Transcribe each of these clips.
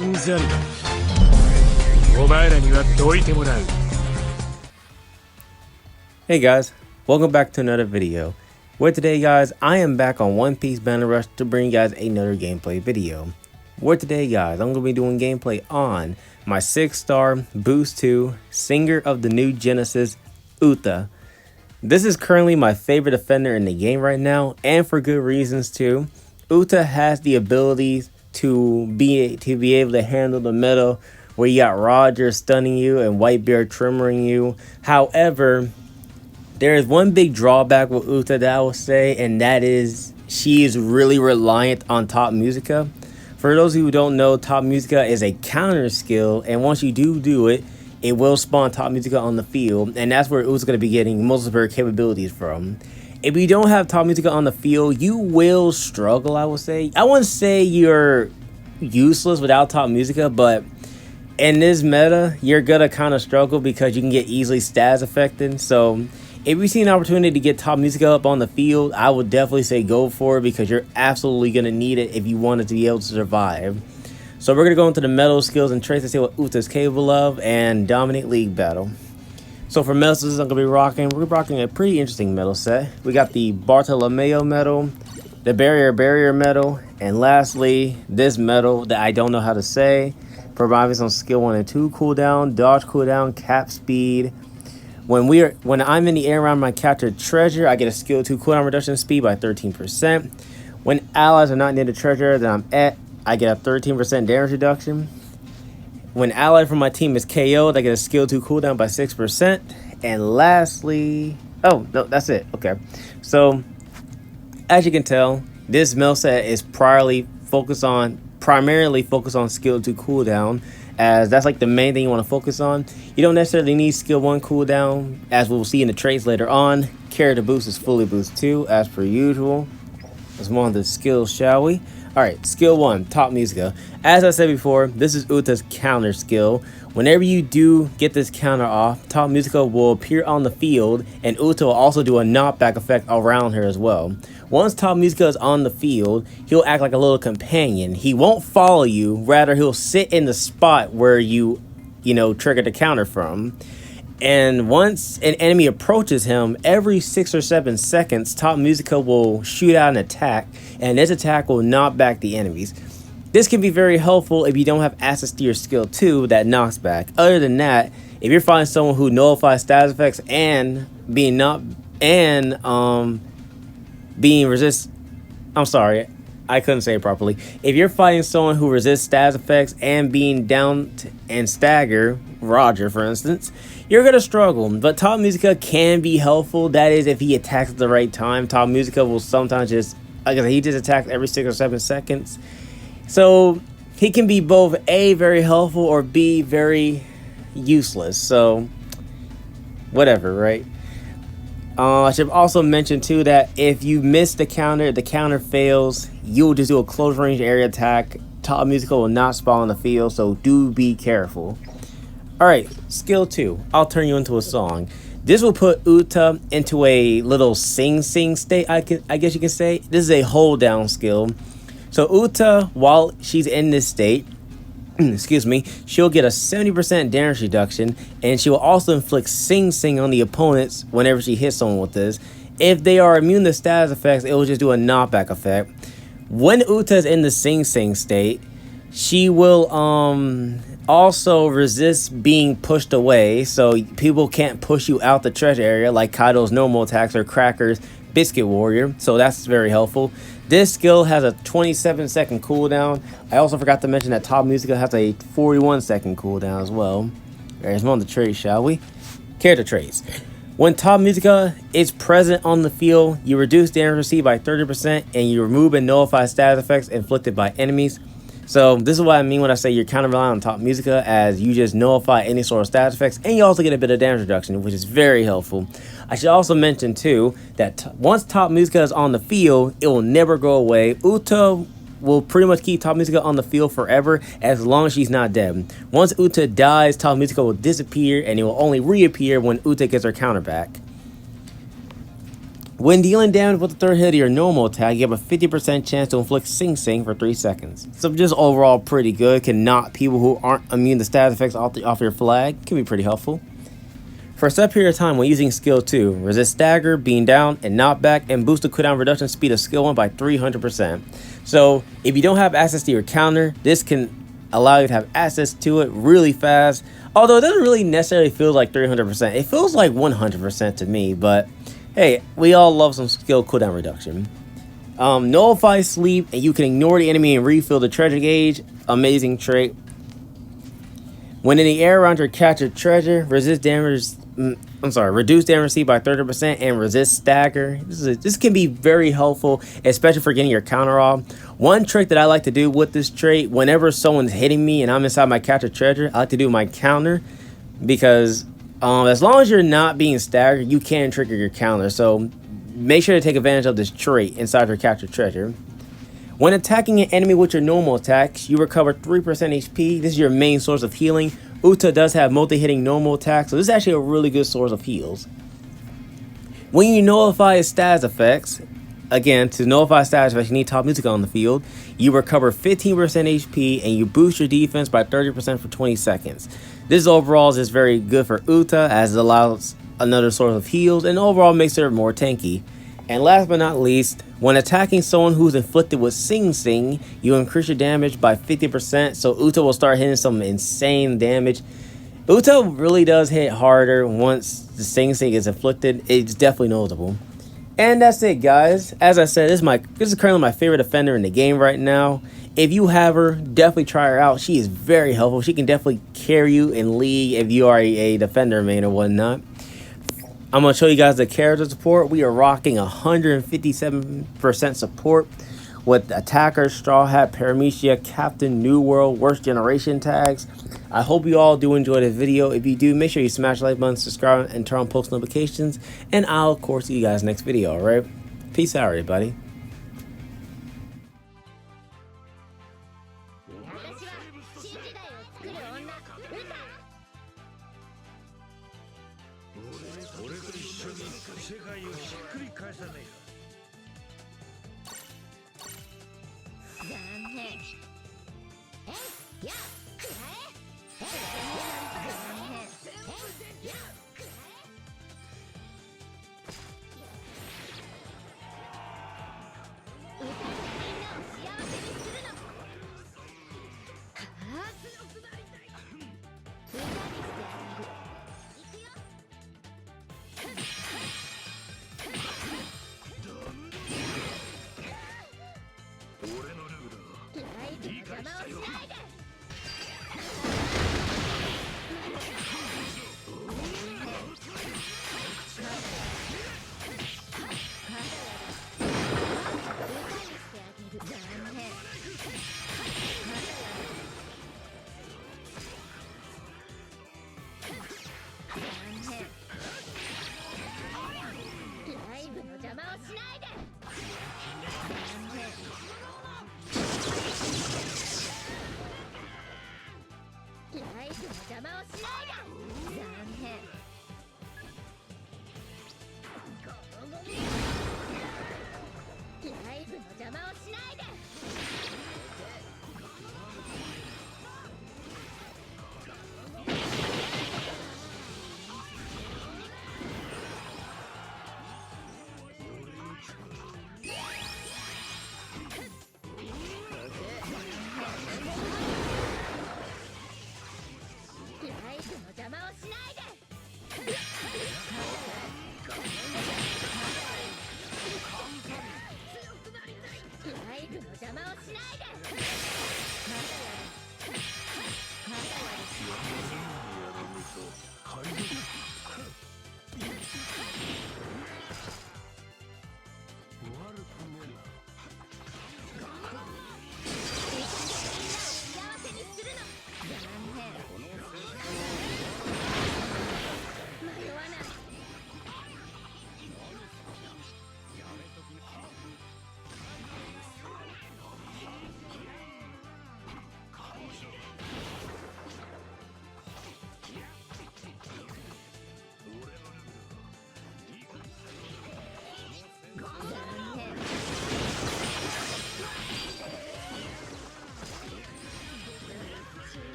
うんざりだ。お前らにはどいてもらう。 Hey guys, welcome back to another video. Where today guys, I am back on One Piece Banner Rush to bring you guys another gameplay video. Where today guys, I'm going to be doing gameplay on my 6-star Boost2 Singer of the New Genesis, Uta. This is currently my favorite defender in the game right now, and for good reasons too. Uta has the ability to be able to handle the meta where you got Roger stunning you and Whitebeard trimmering you. However, there is one big drawback with Uta that I will say, and that is she is really reliant on Top Musica. For those who don't know, Top Musica is a counter skill, and once you do it, it will spawn Top Musica on the field, and that's where Uta's going to be getting most of her capabilities from. If you don't have Top Musica on the field, you will struggle, I would say. I wouldn't say you're useless without Top Musica, but in this meta, you're going to kind of struggle because you can get easily stats affected. So if you see an opportunity to get Top Musica up on the field, I would definitely say go for it because you're absolutely going to need it if you wanted to be able to survive. So we're going to go into the metal skills and traits to see what Uta is capable of and dominate league battle. So for metals, I'm going to be we're rocking a pretty interesting metal set. We got the Bartolomeo medal, the barrier medal, and lastly, this medal that I don't know how to say, providing some skill 1 and 2 cooldown, dodge cooldown, cap speed. When I'm in the air around my captured treasure, I get a skill 2 cooldown reduction speed by 13%. When allies are not near the treasure that I'm at, I get a 13% damage reduction. When ally from my team is KO'd, I get a skill 2 cooldown by 6%. And lastly, oh no, that's it. Okay, so as you can tell, this metal set is primarily focused on skill 2 cooldown, as that's like the main thing you want to focus on. You don't necessarily need skill 1 cooldown, as we'll see in the traits later on. Character boost is fully boost 2 as per usual. Let's move on to the skills, shall we? Alright, skill 1, Top Musica. As I said before, this is Uta's counter skill. Whenever you do get this counter off, Top Musica will appear on the field, and Uta will also do a knockback effect around her as well. Once Top Musica is on the field, he'll act like a little companion. He won't follow you, rather he'll sit in the spot where you trigger the counter from. And once an enemy approaches him, every 6 or 7 seconds, Top Musica will shoot out an attack, and this attack will knock back the enemies. This can be very helpful if you don't have access to your skill 2 that knocks back. Other than that, if you're fighting someone who nullifies status effects and I'm sorry, I couldn't say it properly. If you're fighting someone who resists status effects and being down and stagger, Roger for instance, you're gonna struggle. But Top Musica can be helpful. That is, if he attacks at the right time. Top Musica will sometimes just, like I said, he just attacks every 6 or 7 seconds. So he can be both A, very helpful, or B, very useless. So whatever, right? I should also mention too that if you miss the counter fails, you'll just do a close range area attack. Top Musica will not spawn on the field, so do be careful. Alright, skill 2. I'll turn you into a song. This will put Uta into a little sing state, I guess you can say. This is a hold down skill. So Uta, while she's in this state, excuse me, she'll get a 70% damage reduction, and she will also inflict sing on the opponents whenever she hits someone with this. If they are immune to status effects, it will just do a knockback effect. When Uta is in the sing state, she will also resist being pushed away, so people can't push you out the treasure area like Kaido's normal attacks or Cracker's Biscuit Warrior, so that's very helpful. This skill has a 27-second cooldown. I also forgot to mention that Top Musica has a 41-second cooldown as well. There's one of the traits, shall we? Character traits. When Top Musica is present on the field, you reduce damage received by 30%, and you remove and nullify status effects inflicted by enemies. So this is what I mean when I say you're kind of relying on Top Musica, as you just nullify any sort of status effects, and you also get a bit of damage reduction, which is very helpful. I should also mention too that once Top Musica is on the field, it will never go away. Uta will pretty much keep Top Musica on the field forever as long as she's not dead. Once Uta dies, Top Musica will disappear, and it will only reappear when Uta gets her counter back. When dealing damage with the third hit of your normal attack, you have a 50% chance to inflict Sing Sing for 3 seconds. So just overall pretty good. Can knock people who aren't immune to status effects off your flag. Can be pretty helpful. For a set period of time when using skill 2, resist stagger, being down, and knockback, and boost the cooldown reduction speed of skill 1 by 300%. So if you don't have access to your counter, this can allow you to have access to it really fast. Although it doesn't really necessarily feel like 300%. It feels like 100% to me, but hey, we all love some skill cooldown reduction. Nullify sleep, and you can ignore the enemy and refill the treasure gauge. Amazing trait. When in the air around your captured treasure, reduce damage received by 30% and resist stagger. This can be very helpful, especially for getting your counter off. One trick that I like to do with this trait, whenever someone's hitting me and I'm inside my captured treasure, I like to do my counter, because as long as you're not being staggered, you can trigger your counter. So make sure to take advantage of this trait inside your captured treasure. When attacking an enemy with your normal attacks, you recover 3% HP. This is your main source of healing. Uta does have multi-hitting normal attacks, so this is actually a really good source of heals. When you nullify his status effects, again, to nullify status effects, you need top music on the field. You recover 15% HP and you boost your defense by 30% for 20 seconds. This overall is just very good for Uta, as it allows another source of heals and overall makes her more tanky. And last but not least, when attacking someone who's inflicted with Sing Sing, you increase your damage by 50%, so Uta will start hitting some insane damage. Uta really does hit harder once the Sing Sing is inflicted. It's definitely noticeable. And that's it, guys. As I said, this is currently my favorite defender in the game right now. If you have her, definitely try her out. She is very helpful. She can definitely carry you in league if you are a defender main or whatnot. I'm going to show you guys the character support. We are rocking 157% support with Attacker, Straw Hat, Paramecia, Captain, New World, Worst Generation tags. I hope you all do enjoy the video. If you do, make sure you smash the like button, subscribe, and turn on post notifications. And I'll, of course, see you guys next video, alright? Peace out, everybody.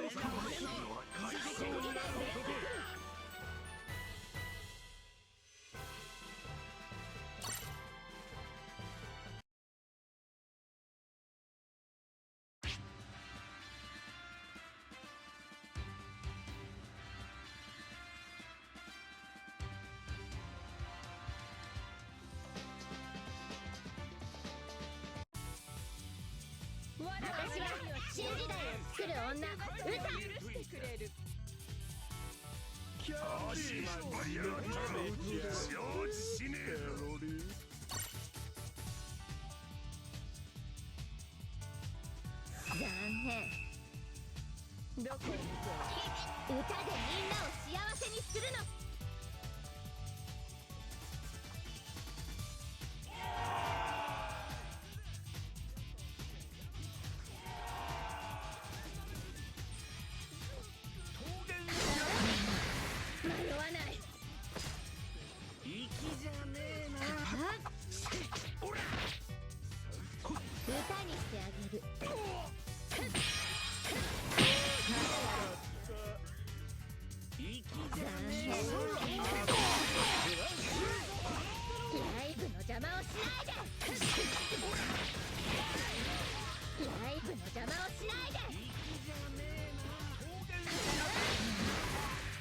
私は新時代を作る女歌。始まりやがった承知しねえぞ。残念。どこへ行こう。歌でみんなを幸せにするの。迷わない。粋じゃねえな。歌にしてあげる。残念。ライブの邪魔をしないで。ライブの邪魔をしないで。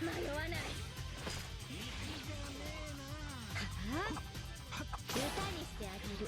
迷わない。歌にしてあげる。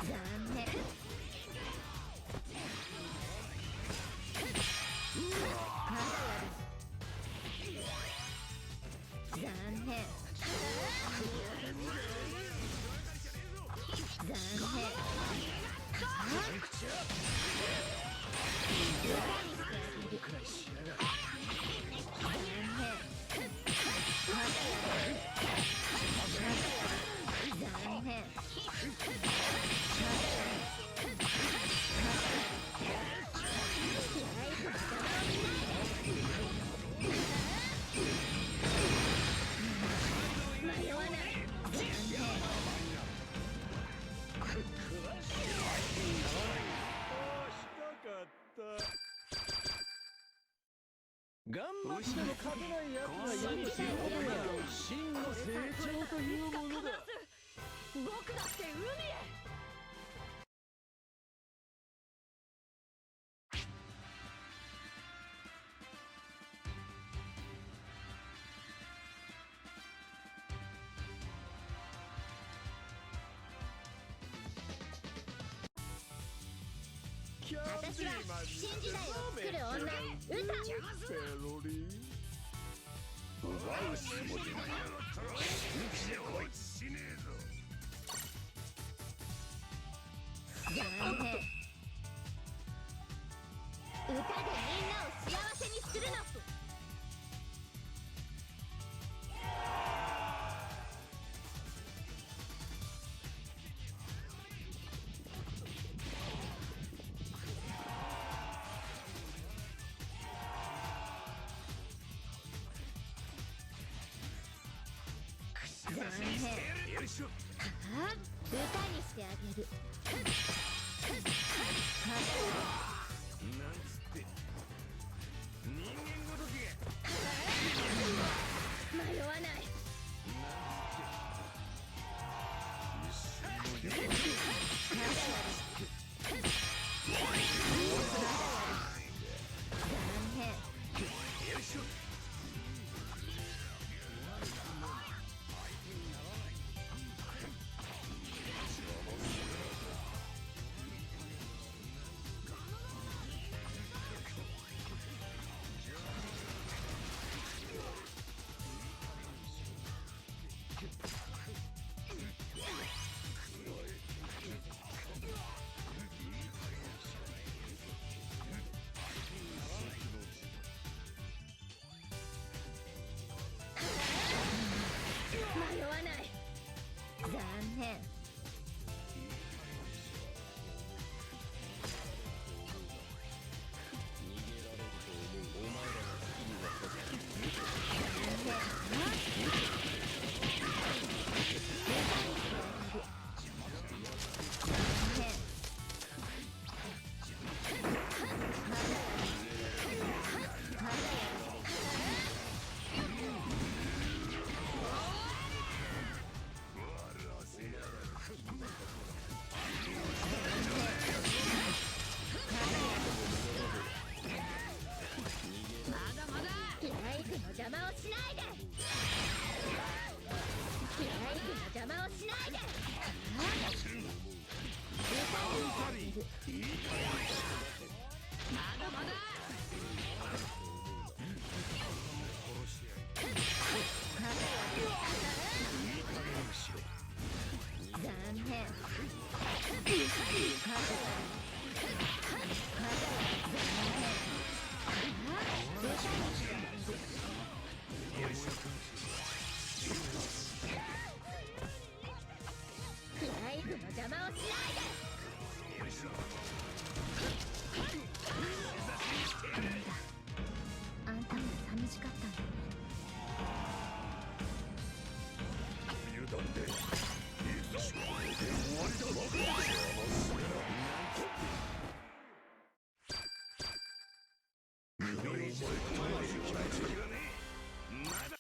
残念。残念。頑張っても勝てないやつがいるし、真の成長というものだ。僕だって海へ。私は新時代を作る女歌。ペロリ奪うつもりがやがったら承知しねえぞ。残念。歌でみんなを幸せにするの。残念。よいしょ。歌にしてあげる。なんつっ変キライクの邪魔をしないでキライクの邪魔をしないで残念キライクの邪魔をしないであんたも寂しかったんだね油断でいざ終わりだ。